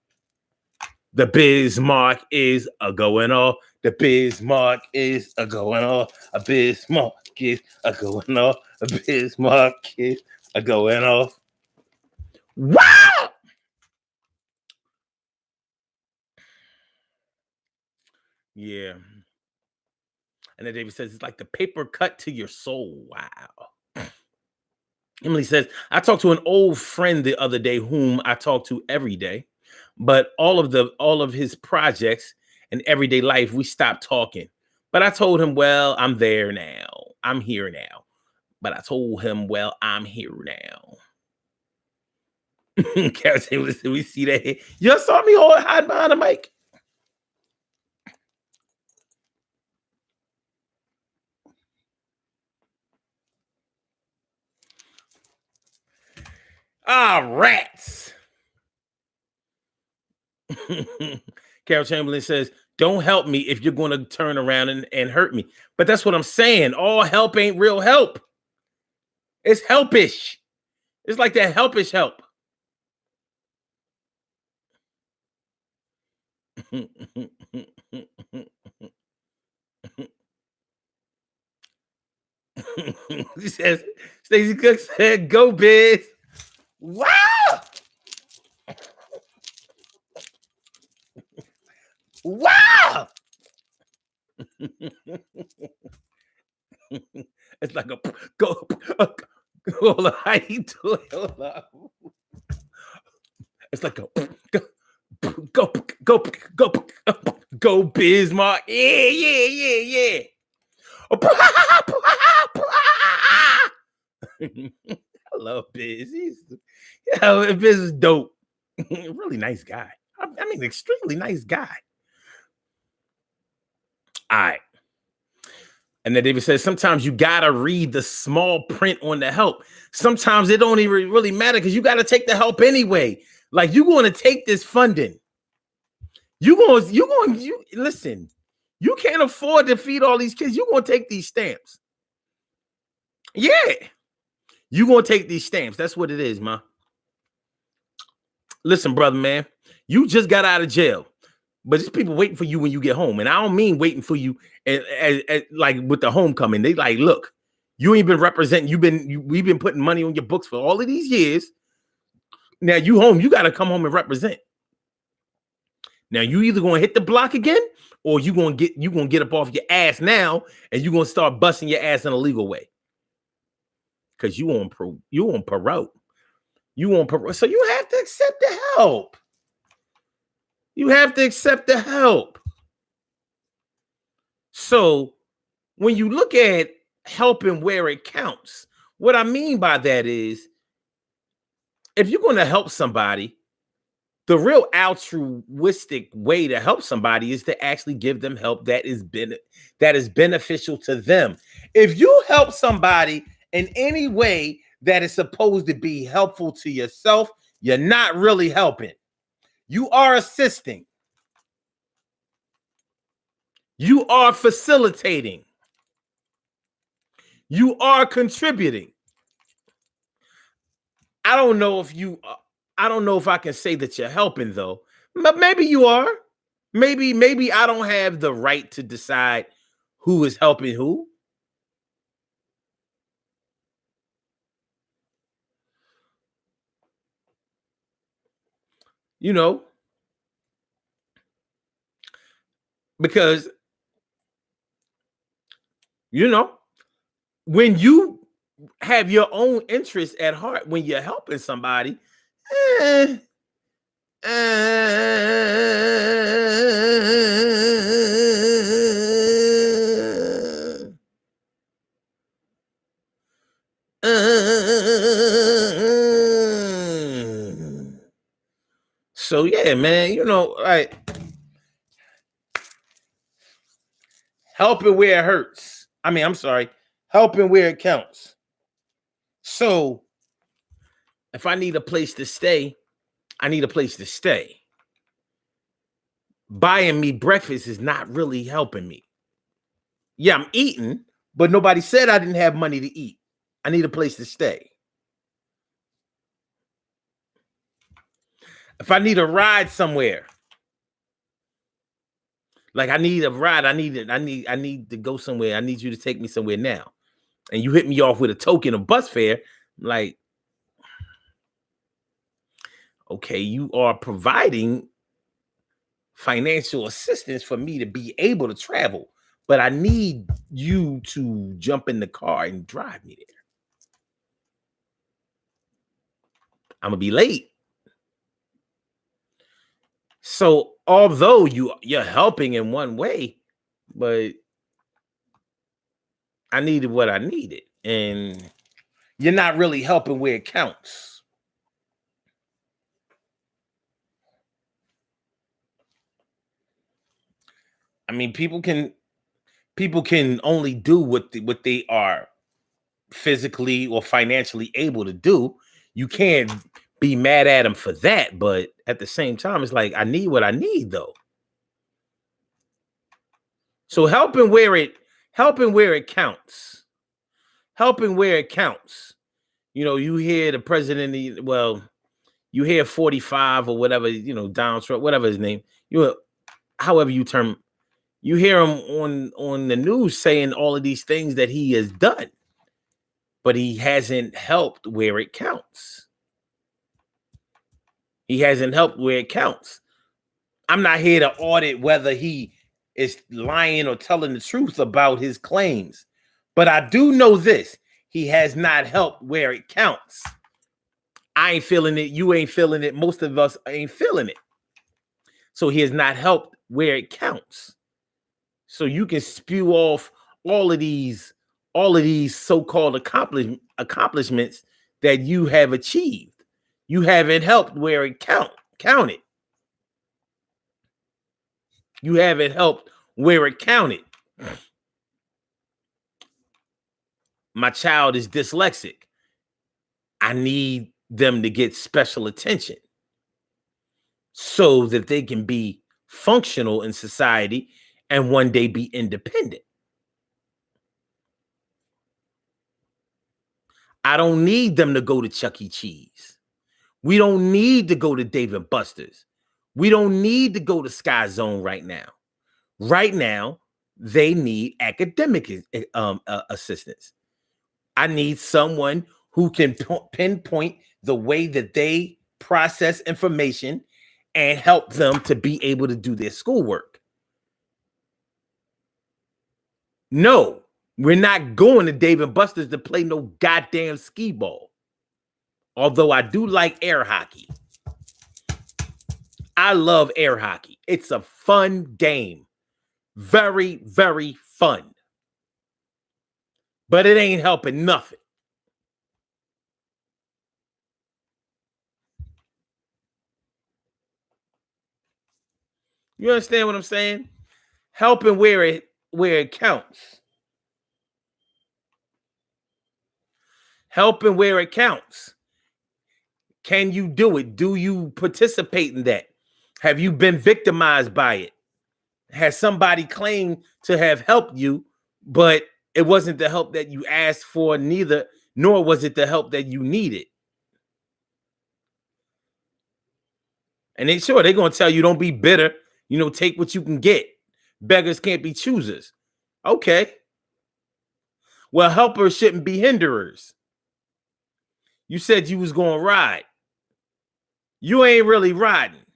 The Bismarck is a going off. The Bismarck is a going off. A Bismarck is a going off. A Bismarck is a going off. Wow! Yeah. And then David says, it's like the paper cut to your soul. Wow. Emily says, I talked to an old friend the other day whom I talk to every day, but all of his projects and everyday life, we stopped talking. But I told him, well, I'm there now. I'm here now. But I told him, well, I'm here now. We see that. You saw me hide behind the mic. Rats. Carol Chamberlain says, don't help me if you're going to turn around and hurt me. But that's what I'm saying. All help ain't real help. It's helpish. It's like that helpish help. She says, Stacey Cook said, go Biz. Wow. Wow. It's like a go. Hold on, how you doing? Hold on. It's like a Go Bismarck. Yeah. I love Biz. Biz is dope. Really nice guy. I mean, extremely nice guy. All right. And then David says, sometimes you gotta read the small print on the help. Sometimes it don't even really matter because you gotta take the help anyway. Like, you going to take this funding. You listen. You can't afford to feed all these kids. You're gonna take these stamps. Yeah, you gonna take these stamps. That's what it is, man. Listen, brother, man, you just got out of jail, but there's people waiting for you when you get home. And I don't mean waiting for you like with the homecoming. They like, look, you ain't been representing. We've been putting money on your books for all of these years. Now you home, you got to come home and represent. Now you either gonna hit the block again, or you gonna get up off your ass now, and you gonna start busting your ass in a legal way. Because you on parole. So you have to accept the help. So when you look at helping where it counts, what I mean by that is, if you're going to help somebody, the real altruistic way to help somebody is to actually give them help that is beneficial to them. If you help somebody in any way that is supposed to be helpful to yourself, you're not really helping. You are assisting. You are facilitating. You are contributing. I don't know if I can say that you're helping, though. But maybe you are. Maybe I don't have the right to decide who is helping who. You know, because, when you have your own interest at heart, when you're helping somebody, so yeah, man, like, helping where it hurts. I'm sorry, helping where it counts. So if I need a place to stay, I need a place to stay. Buying me breakfast is not really helping me. Yeah, I'm eating, but nobody said I didn't have money to eat. I need a place to stay. If I need a ride somewhere, like I need a ride, I need to go somewhere. I need you to take me somewhere now. And you hit me off with a token of bus fare, like, okay, you are providing financial assistance for me to be able to travel, but I need you to jump in the car and drive me there. I'm gonna be late. So although you're helping in one way, but I needed what I needed, and you're not really helping where it counts. I mean, people can only do what they are physically or financially able to do. You can't be mad at them for that, but at the same time, it's like, I need what I need, though. So helping where it counts. Helping where it counts. You hear the president, you hear 45 or whatever, Donald Trump, whatever his name, however you term, you hear him on the news saying all of these things that he has done, but he hasn't helped where it counts. He hasn't helped where it counts. I'm not here to audit whether he is lying or telling the truth about his claims, but I do know this: he has not helped where it counts. I ain't feeling it. You ain't feeling it. Most of us ain't feeling it. So he has not helped where it counts. So you can spew off all of these so-called accomplishments that you have achieved. You haven't helped where it counted. You haven't helped where it counted. My child is dyslexic. I need them to get special attention so that they can be functional in society and one day be independent. I don't need them to go to Chuck E. Cheese. We don't need to go to Dave & Buster's. We don't need to go to Sky Zone right now. Right now, they need academic assistance. I need someone who can pinpoint the way that they process information and help them to be able to do their schoolwork. No, we're not going to Dave & Buster's to play no goddamn skee ball. Although I do like air hockey. I love air hockey. It's a fun game. Very, very fun. But it ain't helping nothing. You understand what I'm saying? Helping where it counts. Helping where it counts. Can you do it? Do you participate in that? Have you been victimized by it? Has somebody claimed to have helped you, but it wasn't the help that you asked for, nor was it the help that you needed? And they're going to tell you, don't be bitter. Take what you can get. Beggars can't be choosers. Okay. Well, helpers shouldn't be hinderers. You said you was going to ride. You ain't really riding.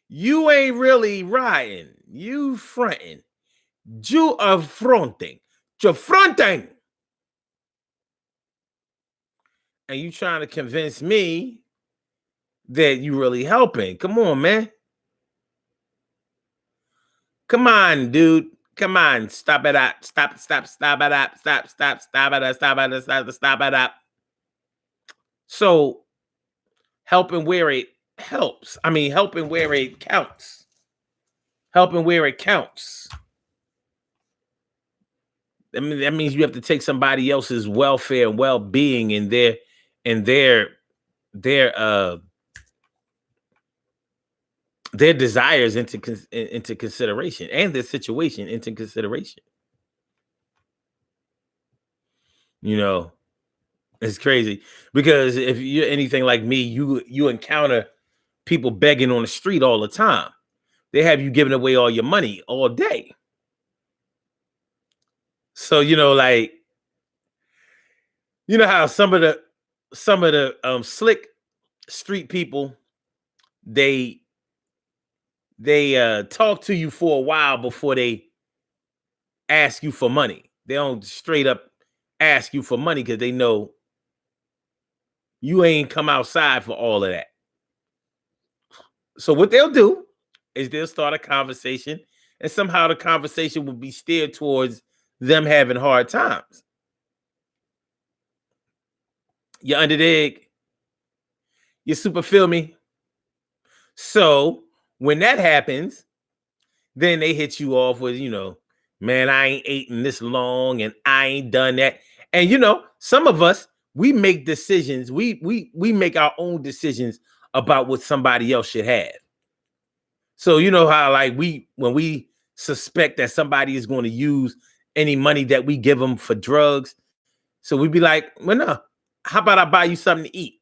You ain't really riding. You fronting. You are fronting. You're fronting. And you trying to convince me that you really helping. Come on, man. Come on, dude. Come on. Stop it up. Stop it up. Stop it up. Stop it up. So helping where it helps. I mean, helping where it counts. Helping where it counts. That means you have to take somebody else's welfare and well-being and their desires into consideration, and their situation into consideration. It's crazy because if you're anything like me, you encounter people begging on the street all the time. They have you giving away all your money all day. So how some of the slick street people, they talk to you for a while before they ask you for money. They don't straight up ask you for money because they know you ain't come outside for all of that. So what they'll do is they'll start a conversation, and somehow the conversation will be steered towards them having hard times. You under the egg? You super feel me? So when that happens, then they hit you off with, man, I ain't eating this long and I ain't done that. And some of us, we make decisions. We make our own decisions about what somebody else should have. So how when we suspect that somebody is going to use any money that we give them for drugs, so we'd be like, well, no, how about I buy you something to eat?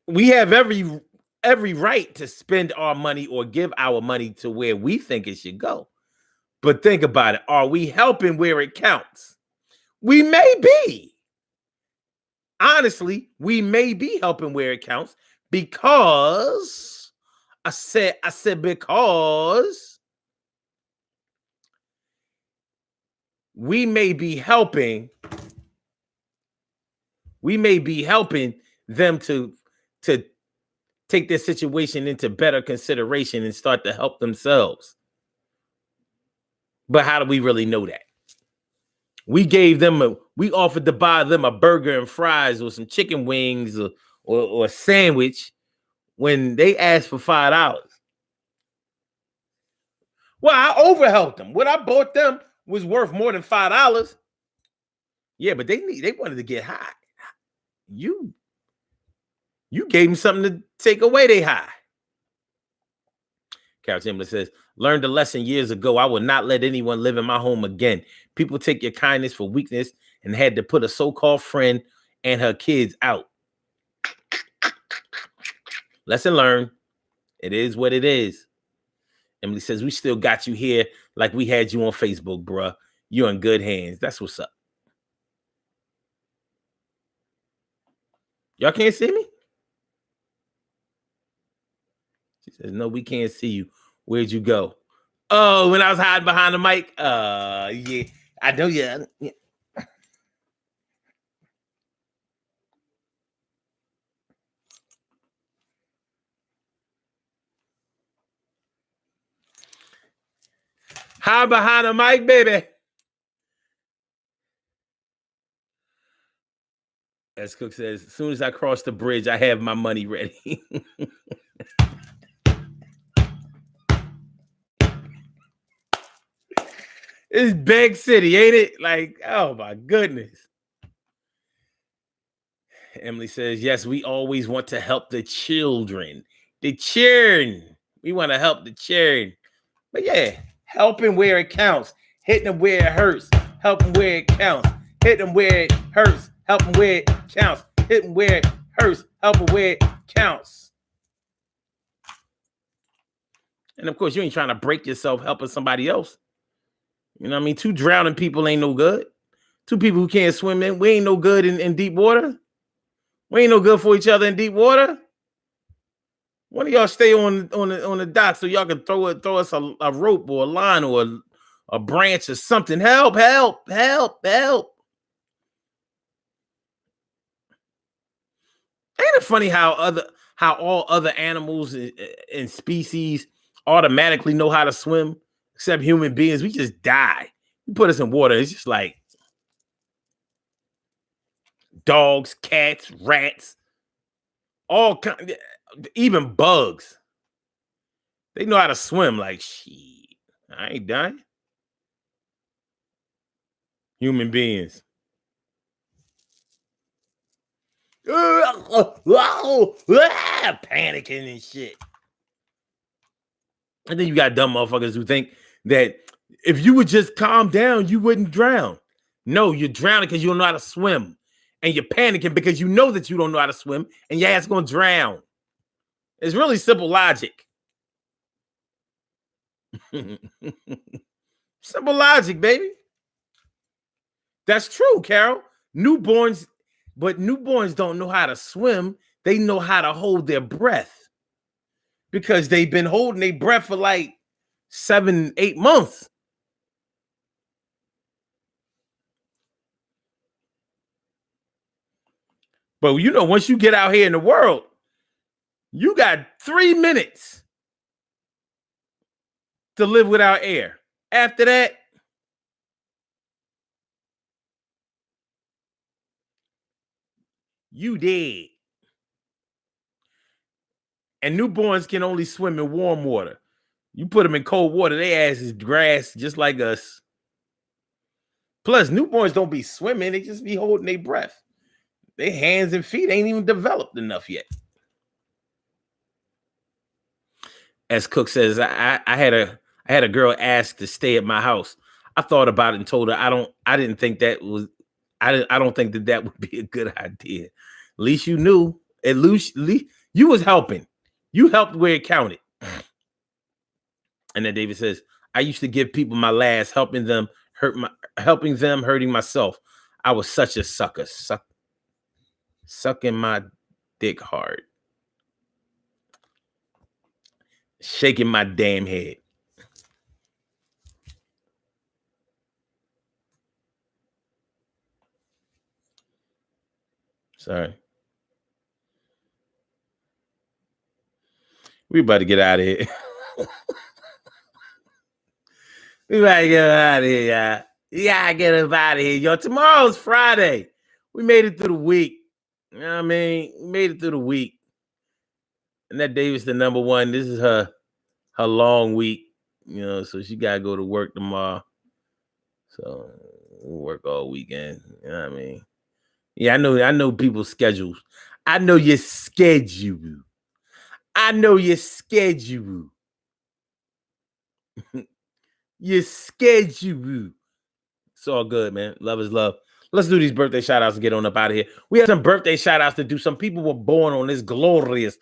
We have every right to spend our money or give our money to where we think it should go. But think about it. Are we helping where it counts? We may be. Honestly, we may be helping where it counts because I said because we may be helping We may be helping them to take their situation into better consideration and start to help themselves. But how do we really know that? We offered to buy them a burger and fries or some chicken wings or a sandwich when they asked for $5. Well, I overhelped them. What I bought them was worth more than $5. Yeah, but they wanted to get high. You gave them something to take away their high. Carol Chamberlain says, learned a lesson years ago. I will not let anyone live in my home again. People take your kindness for weakness and had to put a so-called friend and her kids out. Lesson learned. It is what it is. Emily says, we still got you here like we had you on Facebook, bruh. You're in good hands. That's what's up. Y'all can't see me? She says, no, we can't see you. Where'd you go? Oh, when I was hiding behind the mic? Yeah. I know you. Yeah. Hide behind the mic, baby. As Cook says, as soon as I cross the bridge, I have my money ready. It's big city, ain't it? Like, oh my goodness. Emily says, yes, we always want to help the children. The children. We want to help the children. But yeah, helping where it counts. Hitting them where it hurts. Helping where it counts. Hitting them where it hurts. Helping where it counts. Hitting where it hurts. Helping where it counts. And of course, you ain't trying to break yourself helping somebody else. You know what I mean? 2 drowning people ain't no good. 2 people who can't swim in. We ain't no good in deep water. We ain't no good for each other in deep water. One of y'all stay on the dock so y'all can throw us a rope or a line or a branch or something. Help, help, help, help. Ain't it funny how all other animals and species automatically know how to swim, except human beings? We just die. You put us in water, it's just like dogs, cats, rats, all kind, even bugs. They know how to swim. Like, shit, I ain't dying. Human beings. Panicking and shit. And then you got dumb motherfuckers who think that if you would just calm down, you wouldn't drown. No, you're drowning because you don't know how to swim. And you're panicking because you know that you don't know how to swim and your ass gonna drown. It's really simple logic. Simple logic, baby. That's true, Carol. Newborns don't know how to swim. They know how to hold their breath because they've been holding their breath for like 7-8 months. But you know, once you get out here in the world, you got 3 minutes to live without air. After that, you dead. And newborns can only swim in warm water. You put them in cold water, their ass is grass just like us. Plus, newborns don't be swimming, they just be holding their breath. Their hands and feet ain't even developed enough yet. As Cook says, I had a girl ask to stay at my house. I thought about it and told her I don't think that would be a good idea. At least you knew. At least you was helping. You helped where it counted. And then David says, I used to give people my last, helping them hurting myself. I was such a sucker. Sucking my dick hard. Shaking my damn head. Sorry. We about to get out of here. We about to get out of here, y'all. Yeah, get us out of here, yo. Tomorrow's Friday. We made it through the week. You know what I mean? We made it through the week. Annette Davis, the number one. This is her long week, you know, so she gotta go to work tomorrow. So we'll work all weekend. You know what I mean? Yeah, I know people's schedules. I know your schedule. I know your schedule. Your schedule. It's all good, man. Love is love. Let's do these birthday shout outs and get on up out of here. We have some birthday shout outs to do. Some people were born on this glorious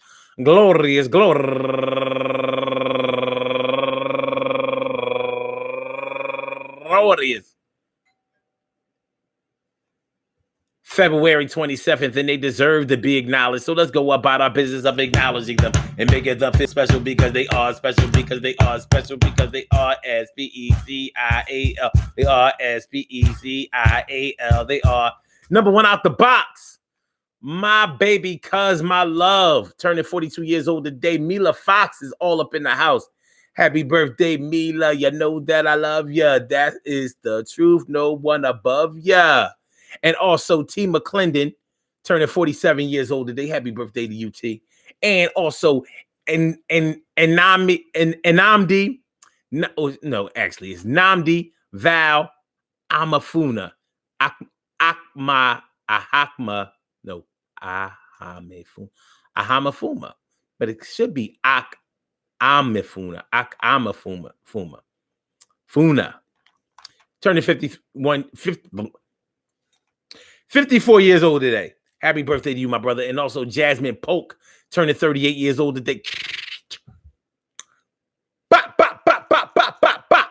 February 27th, and they deserve to be acknowledged. So let's go about our business of acknowledging them and make them feel special because they are special, because they are special, because they are S-P-E-C-I-A-L. They are S-P-E-C-I-A-L. They are number one out the box. My baby cuz my love, turning 42 years old today. Mila Fox is all up in the house. Happy birthday, Mila. You know that I love ya. That is the truth. No one above ya. And also T. McClendon, turning 47 years old today. Happy birthday to you, T. And also, and Namdi, no, actually, it's Namdi Val Amafuna. Ahama Fuma. But it should be Amafuna. Funa. Turning 54 years old today. Happy birthday to you, my brother. And also Jasmine Polk, turning 38 years old today. Bop, bop, bop, bop, bop, bop, bop.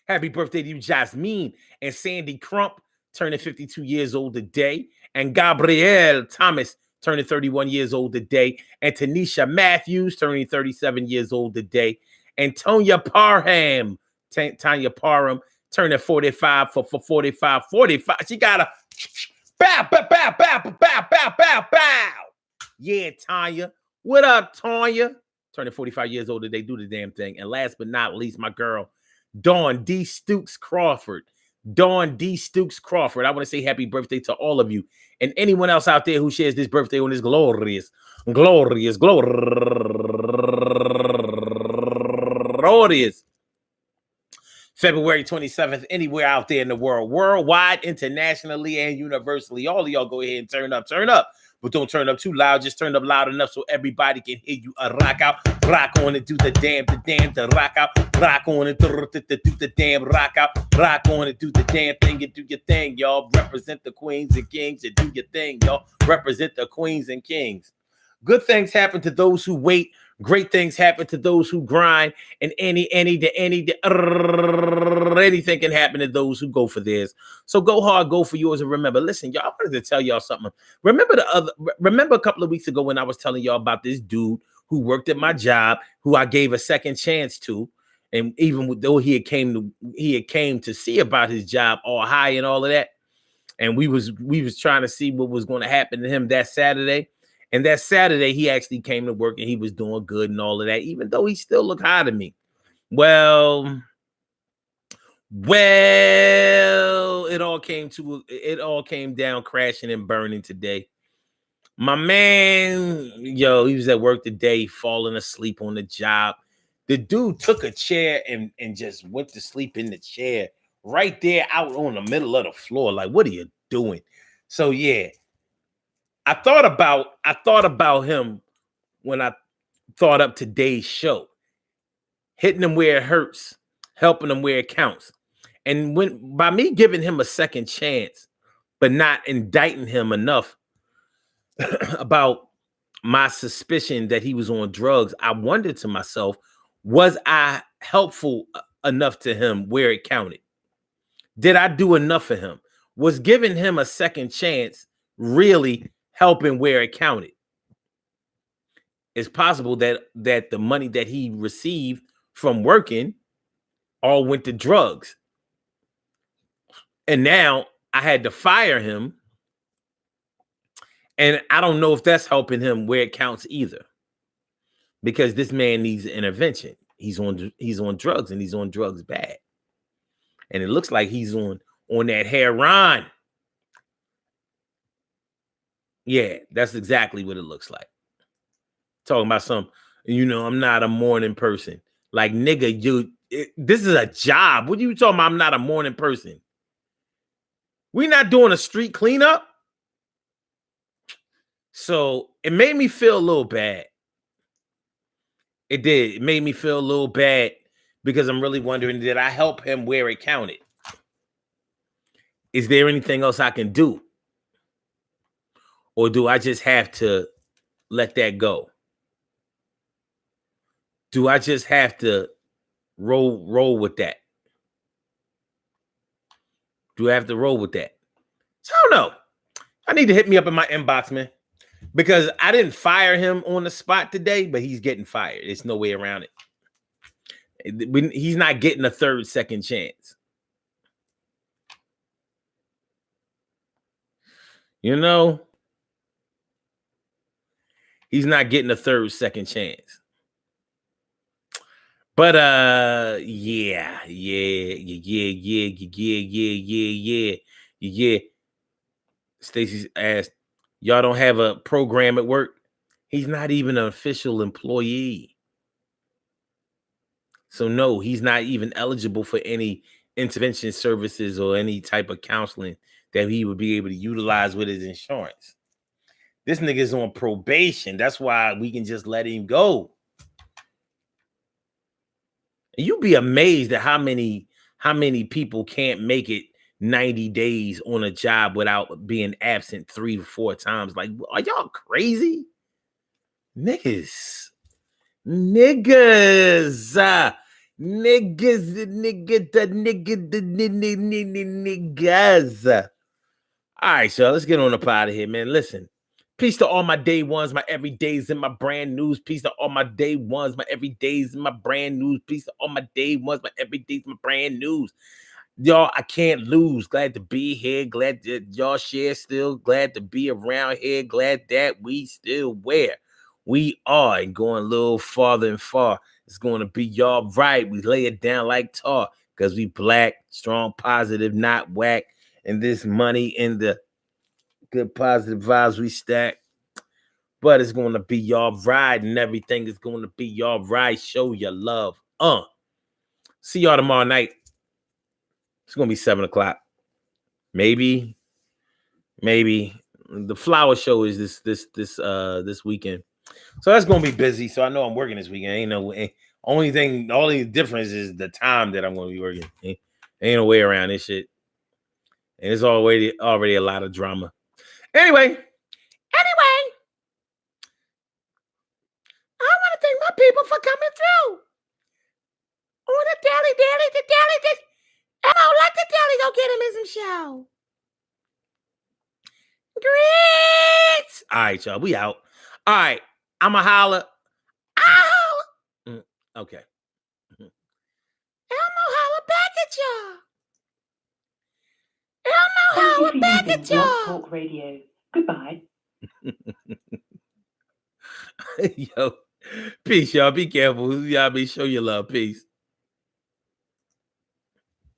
Happy birthday to you, Jasmine. And Sandy Crump, turning 52 years old today. And Gabrielle Thomas, turning 31 years old today. And Tanisha Matthews, turning 37 years old today. And Tonya Parham, turning 45 for 45. She got a bow, bow, bow, bow, bow, bow, bow, bow. Yeah, Tanya. What up, Tanya? Turning 45 years old today. Do the damn thing. And last but not least, my girl, Dawn D. Stooks Crawford. Dawn D. Stooks Crawford. I want to say happy birthday to all of you and anyone else out there who shares this birthday on this glorious February 27th, anywhere out there in the world, worldwide, internationally, and universally. All of y'all go ahead and turn up. But don't turn up too loud. Just turn up loud enough so everybody can hear you. Rock out, rock on and do the damn, the rock out, rock on and do the damn, rock out, rock on and do the damn thing and do your thing, y'all. Represent the queens and kings and do your thing, y'all. Represent the queens and kings. Good things happen to those who wait. Great things happen to those who grind, and anything can happen to those who go for theirs. So go hard, go for yours, and remember. Listen, y'all, I wanted to tell y'all something. Remember a couple of weeks ago when I was telling y'all about this dude who worked at my job, who I gave a second chance to, and even though he had came to see about his job all high and all of that, and we was trying to see what was going to happen to him that Saturday. And that Saturday, he actually came to work and he was doing good and all of that, even though he still looked high to me. Well, it all came down crashing and burning today. My man, he was at work today, falling asleep on the job. The dude took a chair and just went to sleep in the chair right there out on the middle of the floor. Like, what are you doing? So, yeah. I thought about him when I thought up today's show. Hitting him where it hurts, helping him where it counts. And by me giving him a second chance, but not indicting him enough about my suspicion that he was on drugs, I wondered to myself, was I helpful enough to him where it counted? Did I do enough for him? Was giving him a second chance really helping where it counted? It's possible that the money that he received from working all went to drugs. And now I had to fire him. And I don't know if that's helping him where it counts either. Because this man needs intervention. He's on drugs, and he's on drugs bad. And it looks like he's on that heroin. Yeah, that's exactly what it looks like. Talking about I'm not a morning person. Like, nigga, this is a job. What are you talking about? I'm not a morning person. We're not doing a street cleanup. So it made me feel a little bad. It did. It made me feel a little bad because I'm really wondering, did I help him where it counted? Is there anything else I can do? Or do I just have to let that go? Do I just have to roll with that? Do I have to roll with that? So I don't know. I need to hit me up in my inbox, man. Because I didn't fire him on the spot today, but he's getting fired. There's no way around it. He's not getting a third, second chance. You know? He's not getting a third, second chance. But yeah. Stacy asked, y'all don't have a program at work? He's not even an official employee. So no, he's not even eligible for any intervention services or any type of counseling that he would be able to utilize with his insurance. This nigga is on probation. That's why we can just let him go. And you'd be amazed at how many people can't make it 90 days on a job without being absent 3 or 4 times. Like, are y'all crazy? Niggas. All right, so let's get on up out of here, man. Listen, peace to all my day ones, my everydays, and my brand news. Peace to all my day ones, my everydays, and my brand news. Peace to all my day ones, my everydays, my brand news. Y'all, I can't lose. Glad to be here. Glad that y'all share still. Glad to be around here. Glad that we still where we are and going a little farther and far. It's going to be y'all right. We lay it down like tar because we black, strong, positive, not whack. And this money and the good positive vibes we stack. But it's going to be y'all right, and everything is going to be y'all right. Show your love. See y'all tomorrow night. It's going to be 7 o'clock. Maybe. The flower show is this weekend. So that's going to be busy. So I know I'm working this weekend. Only difference is the time that I'm going to be working. Ain't no way around this shit. And it's already a lot of drama. Anyway, I want to thank my people for coming through. On the daily. Emma, let the daily go get him in some show. Great. All right, y'all. We out. All right. I'ma holler. Okay. Elmo holler back at y'all. Elmo holler back at y'all. Talk Radio. Goodbye. Yo, peace, y'all. Be careful. Y'all be show your love. Peace.